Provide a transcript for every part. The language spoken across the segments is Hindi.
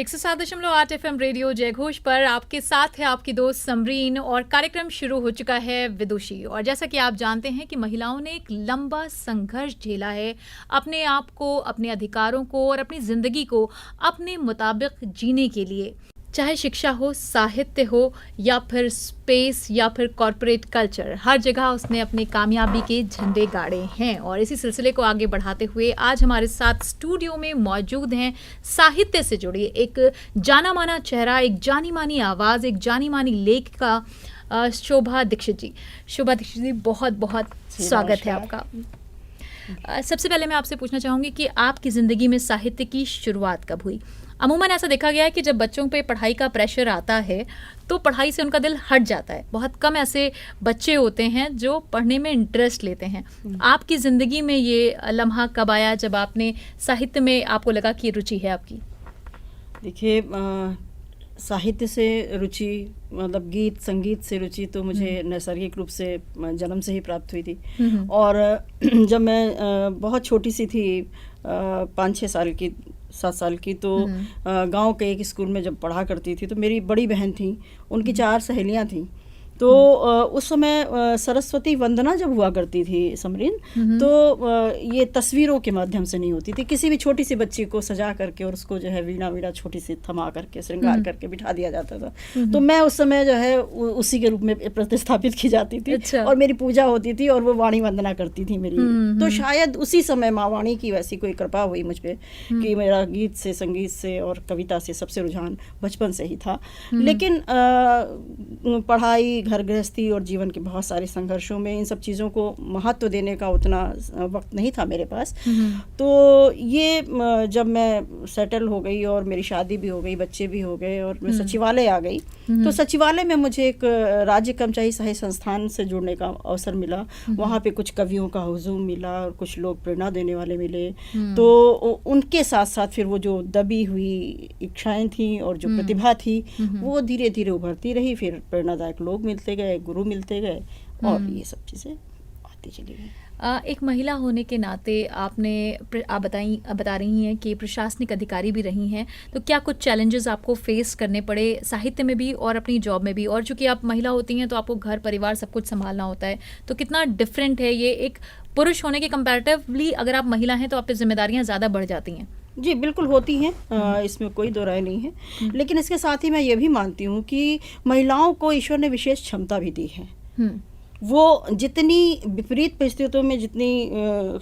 107.8 FM रेडियो जयघोष पर आपके साथ है आपकी दोस्त समरीन और कार्यक्रम शुरू हो चुका है विदुषी। और जैसा कि आप जानते हैं कि महिलाओं ने एक लंबा संघर्ष झेला है अपने आप को, अपने अधिकारों को और अपनी जिंदगी को अपने मुताबिक जीने के लिए, चाहे शिक्षा हो, साहित्य हो या फिर स्पेस या फिर कॉरपोरेट कल्चर, हर जगह उसने अपनी कामयाबी के झंडे गाड़े हैं। और इसी सिलसिले को आगे बढ़ाते हुए आज हमारे साथ स्टूडियो में मौजूद हैं साहित्य से जुड़ी एक जाना माना चेहरा, एक जानी मानी आवाज़, एक जानी मानी लेखिका शोभा दीक्षित जी। शोभा दीक्षित जी, बहुत बहुत स्वागत है आपका। सबसे पहले मैं आपसे पूछना चाहूँगी कि आपकी ज़िंदगी में साहित्य की शुरुआत कब हुई? अमूमन ऐसा देखा गया है कि जब बच्चों पे पढ़ाई का प्रेशर आता है तो पढ़ाई से उनका दिल हट जाता है। बहुत कम ऐसे बच्चे होते हैं जो पढ़ने में इंटरेस्ट लेते हैं। आपकी ज़िंदगी में ये लम्हा कब आया जब आपने साहित्य में आपको लगा कि रुचि है आपकी? देखिए, साहित्य से रुचि, मतलब गीत संगीत से रुचि तो मुझे नैसर्गिक रूप से जन्म से ही प्राप्त हुई थी। और जब मैं बहुत छोटी सी थी, 5-6 साल की, 7 साल की, तो गांव के एक स्कूल में जब पढ़ा करती थी तो मेरी बड़ी बहन थी, उनकी 4 सहेलियां थीं। तो उस समय सरस्वती वंदना जब हुआ करती थी समरीन, तो ये तस्वीरों के माध्यम से नहीं होती थी। किसी भी छोटी सी बच्ची को सजा करके और उसको जो है वीणा वीणा छोटी सी थमा करके श्रृंगार करके बिठा दिया जाता था। तो मैं उस समय जो है उसी के रूप में प्रतिस्थापित की जाती थी। अच्छा। और मेरी पूजा होती थी और वो वाणी वंदना करती थी मेरी। तो शायद उसी समय माँ वाणी की वैसी कोई कृपा हुई मुझ पर कि मेरा गीत से, संगीत से और कविता से सबसे रुझान बचपन से ही था। लेकिन पढ़ाई, घर गृहस्थी और जीवन के बहुत सारे संघर्षों में इन सब चीज़ों को महत्व देने का उतना वक्त नहीं था मेरे पास। तो ये जब मैं सेटल हो गई और मेरी शादी भी हो गई, बच्चे भी हो गए और मैं सचिवालय आ गई, तो सचिवालय में मुझे एक राज्य कर्मचारी साहित्य संस्थान से जुड़ने का अवसर मिला। वहाँ पे कुछ कवियों का हुजूम मिला और कुछ लोग प्रेरणा देने वाले मिले। तो उनके साथ साथ फिर वो जो दबी हुई इच्छाएं थी और जो प्रतिभा थी वो धीरे धीरे उभरती रही। फिर प्रेरणादायक लोग मिलते गए, गुरु मिलते गए और ये सब चीज़ें आती चली गई। एक महिला होने के नाते आप बता रही हैं कि प्रशासनिक अधिकारी भी रही हैं, तो क्या कुछ चैलेंजेस आपको फेस करने पड़े साहित्य में भी और अपनी जॉब में भी? और चूंकि आप महिला होती हैं तो आपको घर परिवार सब कुछ संभालना होता है, तो कितना डिफरेंट है ये एक पुरुष होने के कंपैरेटिवली? अगर आप महिला हैं तो आप पे जिम्मेदारियाँ ज़्यादा बढ़ जाती हैं। जी बिल्कुल होती हैं, इसमें कोई दो राय नहीं है। लेकिन इसके साथ ही मैं ये भी मानती हूँ कि महिलाओं को ईश्वर ने विशेष क्षमता भी दी है। वो जितनी विपरीत परिस्थितियों में जितनी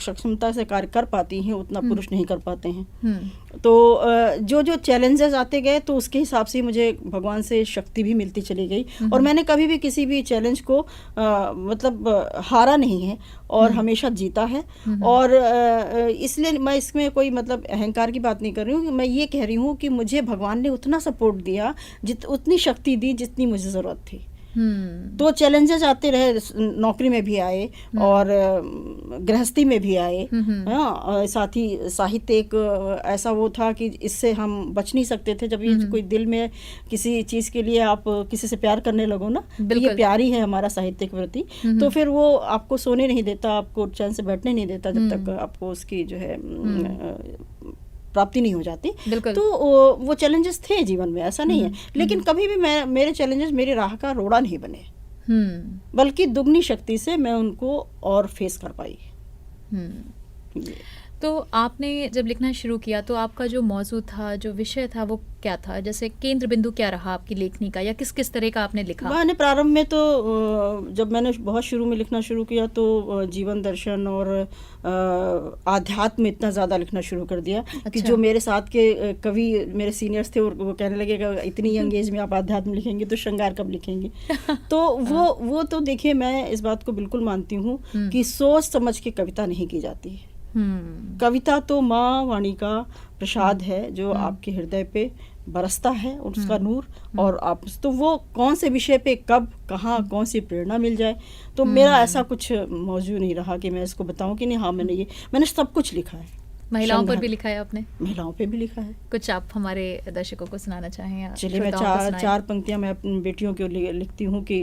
सक्षमता से कार्य कर पाती हैं उतना पुरुष नहीं कर पाते हैं। तो जो जो चैलेंजेस आते गए तो उसके हिसाब से मुझे भगवान से शक्ति भी मिलती चली गई। और मैंने कभी भी किसी भी चैलेंज को मतलब हारा नहीं है और हमेशा जीता है। और इसलिए मैं इसमें कोई मतलब अहंकार की बात नहीं कर रही हूँ। मैं ये कह रही हूँ कि मुझे भगवान ने उतना सपोर्ट दिया, उतनी शक्ति दी जितनी मुझे ज़रूरत थी। तो चैलेंजेस आते रहे, नौकरी में भी आए और गृहस्थी में भी आए। साथ ही साहित्य एक ऐसा वो था कि इससे हम बच नहीं सकते थे। जब ये कोई दिल में किसी चीज़ के लिए आप किसी से प्यार करने लगो ना, ये प्यार ही है हमारा साहित्य के प्रति, तो फिर वो आपको सोने नहीं देता, आपको चैन से बैठने नहीं देता जब तक आपको उसकी जो है प्राप्ति नहीं हो जाती। तो वो चैलेंजेस थे जीवन में, ऐसा नहीं है। लेकिन कभी भी मेरे चैलेंजेस मेरी राह का रोड़ा नहीं बने, बल्कि दुगनी शक्ति से मैं उनको और फेस कर पाई। तो आपने जब लिखना शुरू किया तो आपका जो मौजू था, जो विषय था, वो क्या था? जैसे केंद्र बिंदु क्या रहा आपकी लेखनी का, या किस किस तरह का आपने लिखा? मैंने प्रारंभ में तो जब मैंने बहुत शुरू में लिखना शुरू किया तो जीवन दर्शन और आध्यात्म इतना ज़्यादा लिखना शुरू कर दिया। अच्छा। कि जो मेरे साथ के कवि मेरे सीनियर्स थे वो कहने लगे कि इतनी यंग एज में आप आध्यात्म लिखेंगे तो श्रृंगार कब लिखेंगे? तो वो तो देखिए, मैं इस बात को बिल्कुल मानती हूँ कि सोच समझ के कविता नहीं की जाती है। कविता तो माँ वाणी का प्रसाद है जो आपके हृदय पे बरसता है, उसका नूर। और आप तो वो कौन से विषय पे कब कहाँ कौन सी प्रेरणा मिल जाए, तो मेरा ऐसा कुछ मौजू नहीं रहा कि मैं इसको बताऊं कि नहीं हाँ मैंने सब कुछ लिखा है। महिलाओं पर भी लिखा है आपने? महिलाओं पे भी लिखा है। कुछ आप हमारे दर्शकों को सुनाना चाहें या चलिए, मैं श्रोताओं को सुनाएं? चार पंक्तियां मैं अपनी बेटियों के लिए लिखती हूँ कि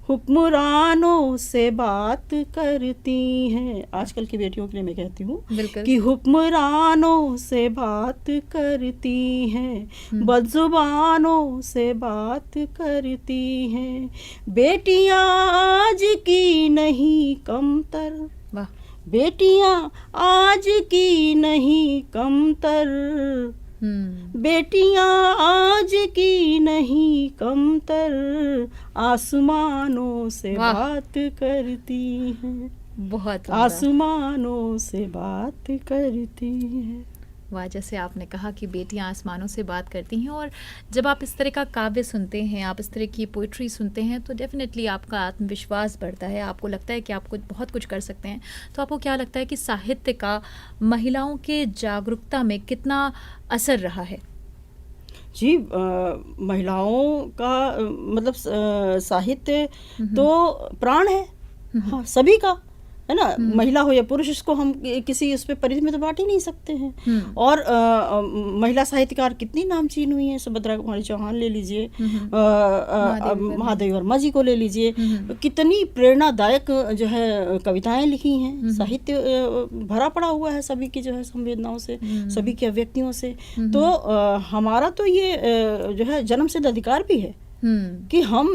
हुक्मरानों से बात करती हैं, आजकल की बेटियों के लिए मैं कहती हूँ कि हुक्मरानों से बात करती हैं, बदजुबानों से बात करती हैं, बेटियां आज की नहीं कमतर, वाह, बेटियां आज की नहीं कमतर, बेटियां आज की नहीं कमतर, आसमानों से बात करती हैं, बहुत आसमानों से बात करती हैं। वाह, जैसे आपने कहा कि बेटियां आसमानों से बात करती हैं, और जब आप इस तरह का काव्य सुनते हैं, आप इस तरह की पोइट्री सुनते हैं, तो डेफिनेटली आपका आत्मविश्वास बढ़ता है, आपको लगता है कि आप बहुत कुछ कर सकते हैं। तो आपको क्या लगता है कि साहित्य का महिलाओं के जागरूकता में कितना असर रहा है? जी, महिलाओं का मतलब साहित्य तो प्राण है, हाँ, सभी का है ना, महिला हो या पुरुष, इसको हम किसी उस पे परिधि में तो बांट ही नहीं सकते हैं। और महिला साहित्यकार कितनी नामचीन हुई हैं, सुभद्रा कुमारी चौहान ले लीजिए, महादेवी वर्मा जी को ले लीजिए, कितनी प्रेरणादायक जो है कविताएं लिखी हैं। साहित्य भरा पड़ा हुआ है सभी की जो है संवेदनाओं से, सभी की अभिव्यक्तियों से। तो हमारा तो ये जो है जन्मसिद्ध अधिकार भी है कि हम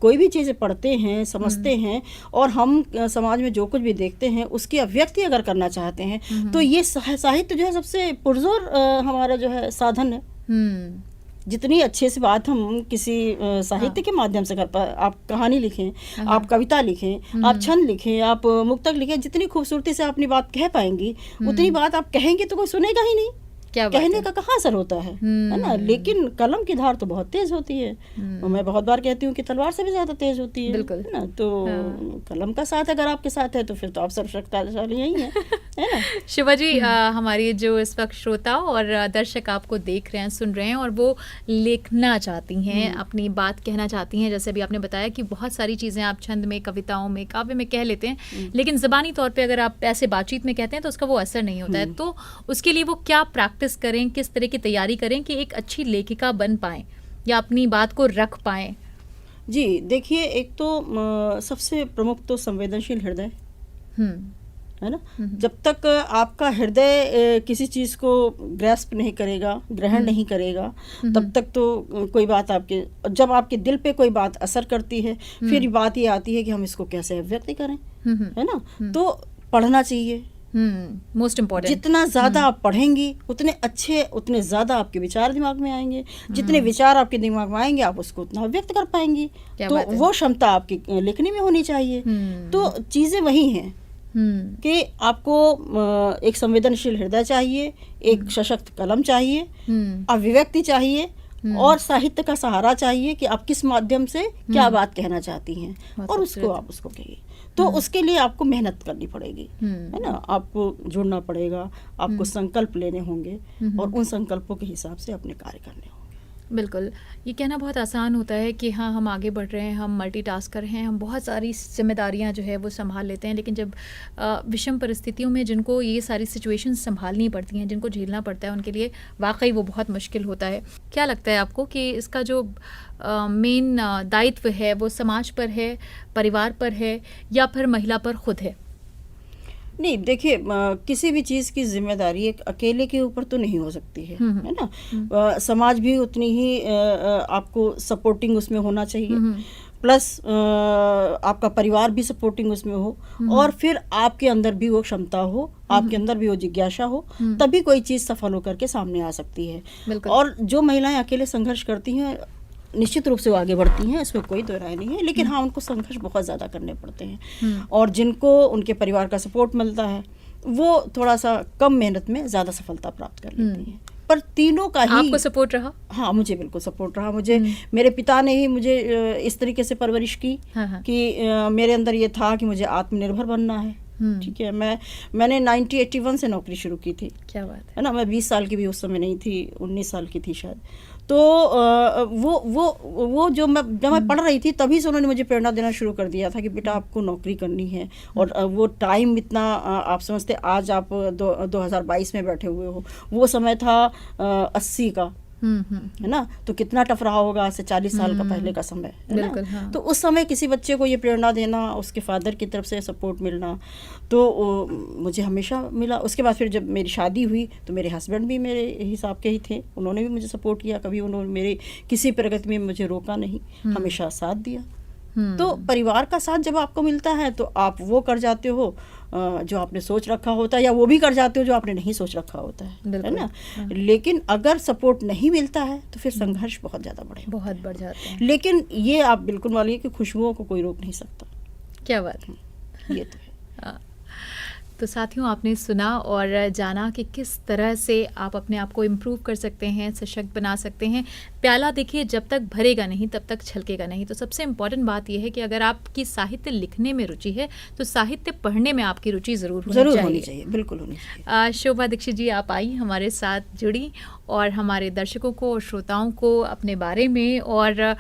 कोई भी चीज़ें पढ़ते हैं, समझते हैं, और हम समाज में जो कुछ भी देखते हैं उसकी अभिव्यक्ति अगर करना चाहते हैं तो ये साहित्य जो है सबसे पुरजोर हमारा जो है साधन है। जितनी अच्छे से बात हम किसी साहित्य के माध्यम से कर पाए, आप कहानी लिखें, आप कविता लिखें, आप छंद लिखें, आप मुक्तक लिखें, जितनी खूबसूरती से अपनी बात कह पाएंगी उतनी बात आप कहेंगे तो कोई सुनेगा ही नहीं। कहने का कहाँ असर होता है ना, लेकिन कलम की धार तो बहुत तेज होती है, और मैं बहुत बार कहती हूँ कि तलवार से भी ज्यादा तेज होती है, बिल्कुल ना। तो कलम का साथ अगर आपके साथ है तो फिर तो आप सर्वशक्तिशाली यही है ना। शिवा जी, हमारी जो इस वक्त श्रोता और दर्शक आपको देख रहे हैं, सुन रहे हैं, और वो लिखना चाहती हैं, अपनी बात कहना चाहती हैं, जैसे अभी आपने बताया कि बहुत सारी चीज़ें आप छंद में, कविताओं में, काव्य में कह लेते हैं, लेकिन ज़बानी तौर पे अगर आप ऐसे बातचीत में कहते हैं तो उसका वो असर नहीं होता है। तो उसके लिए वो क्या प्रैक्टिस करें, किस तरह की तैयारी करें कि एक अच्छी लेखिका बन पाएं या अपनी बात को रख पाएं? जी देखिए, एक तो सबसे प्रमुख तो संवेदनशील हृदय है ना। जब तक आपका हृदय किसी चीज़ को ग्रैस्प नहीं करेगा, ग्रहण नहीं करेगा, तब तक तो कोई बात आपके, जब आपके दिल पे कोई बात असर करती है फिर बात ये आती है कि हम इसको कैसे अभिव्यक्त करें, है ना। तो पढ़ना चाहिए, मोस्ट इम्पोर्टेंट। जितना ज़्यादा आप पढ़ेंगी उतने अच्छे, उतने ज़्यादा आपके विचार दिमाग में आएंगे, जितने विचार आपके दिमाग में आएंगे आप उसको उतना व्यक्त कर पाएंगी। तो वो क्षमता आपकी लेखनी में होनी चाहिए। तो चीज़ें वही हैं कि आपको एक संवेदनशील हृदय चाहिए, एक सशक्त कलम चाहिए, अभिव्यक्ति चाहिए, और साहित्य का सहारा चाहिए कि आप किस माध्यम से क्या बात कहना चाहती हैं, और उसको आप उसको कहिए। तो उसके लिए आपको मेहनत करनी पड़ेगी, है ना। आपको जुड़ना पड़ेगा, आपको संकल्प लेने होंगे, और उन संकल्पों के हिसाब से अपने कार्य करने होंगे। बिल्कुल, ये कहना बहुत आसान होता है कि हाँ, हम आगे बढ़ रहे हैं, हम मल्टीटास्कर हैं, हम बहुत सारी जिम्मेदारियां जो है वो संभाल लेते हैं, लेकिन जब विषम परिस्थितियों में जिनको ये सारी सिचुएशंस संभालनी पड़ती हैं, जिनको झेलना पड़ता है, उनके लिए वाकई वो बहुत मुश्किल होता है। क्या लगता है आपको कि इसका जो मेन दायित्व है वो समाज पर है, परिवार पर है, या फिर महिला पर खुद है? नहीं, देखिए, किसी भी चीज़ की जिम्मेदारी एक अकेले के ऊपर तो नहीं हो सकती है ना। समाज भी उतनी ही आपको सपोर्टिंग उसमें होना चाहिए, प्लस आपका परिवार भी सपोर्टिंग उसमें हो, और फिर आपके अंदर भी वो क्षमता हो, आपके अंदर भी वो जिज्ञासा हो, तभी कोई चीज़ सफल होकर के सामने आ सकती है। और जो महिलाएं अकेले संघर्ष करती हैं निश्चित रूप से वो आगे बढ़ती हैं, इसमें कोई दो राय नहीं है, लेकिन हाँ, उनको संघर्ष बहुत ज़्यादा करने पड़ते हैं, और जिनको उनके परिवार का सपोर्ट मिलता है वो थोड़ा सा कम मेहनत में ज़्यादा सफलता प्राप्त कर लेती हैं। पर तीनों का ही आपको सपोर्ट रहा? हाँ, मुझे बिल्कुल सपोर्ट रहा। मुझे मेरे पिता ने ही मुझे इस तरीके से परवरिश की कि मेरे अंदर ये था कि मुझे आत्मनिर्भर बनना है। ठीक है, मैंने 1981 से नौकरी शुरू की थी। क्या बात है ना। मैं 20 साल की भी उस समय नहीं थी, 19 साल की थी शायद। तो वो जब मैं पढ़ रही थी तभी से उन्होंने मुझे प्रेरणा देना शुरू कर दिया था कि बेटा आपको नौकरी करनी है। और वो टाइम इतना आप समझते, आज आप 2022 में बैठे हुए हो, वो समय था 80 का, है ना, तो कितना टफ रहा होगा आज से 40 साल का पहले का समय, है ना। हाँ। तो उस समय किसी बच्चे को ये प्रेरणा देना, उसके फादर की तरफ से सपोर्ट मिलना, तो मुझे हमेशा मिला। उसके बाद फिर जब मेरी शादी हुई तो मेरे हस्बैंड भी मेरे हिसाब के ही थे, उन्होंने भी मुझे सपोर्ट किया, कभी उन्होंने मेरे किसी प्रगति में मुझे रोका नहीं, हमेशा साथ दिया। तो परिवार का साथ जब आपको मिलता है तो आप वो कर जाते हो जो आपने सोच रखा होता है, या वो भी कर जाते हो जो आपने नहीं सोच रखा होता है ना। लेकिन अगर सपोर्ट नहीं मिलता है तो फिर संघर्ष बहुत ज़्यादा बढ़ जाते हैं। लेकिन ये आप बिल्कुल मानिए कि खुशबुओं को कोई रोक नहीं सकता। क्या बात, ये तो है। तो साथियों, आपने सुना और जाना कि किस तरह से आप अपने आप को इम्प्रूव कर सकते हैं, सशक्त बना सकते हैं। प्याला देखिए जब तक भरेगा नहीं तब तक छलकेगा नहीं। तो सबसे इम्पॉर्टेंट बात यह है कि अगर आपकी साहित्य लिखने में रुचि है तो साहित्य पढ़ने में आपकी रुचि ज़रूर होनी चाहिए। बिल्कुल होनी चाहिए। शोभा दीक्षित जी, आप आई, हमारे साथ जुड़ी और हमारे दर्शकों को और श्रोताओं को अपने बारे में और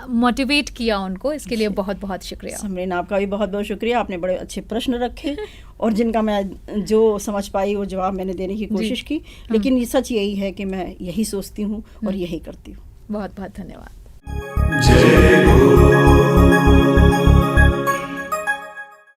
मोटिवेट किया उनको, इसके लिए बहुत बहुत शुक्रिया। समरीन, आपका भी बहुत बहुत शुक्रिया। आपने बड़े अच्छे प्रश्न रखे और जिनका मैं जो समझ पाई वो जवाब मैंने देने की कोशिश की। लेकिन ये सच यही है कि मैं यही सोचती हूँ और यही करती हूँ। बहुत बहुत धन्यवाद।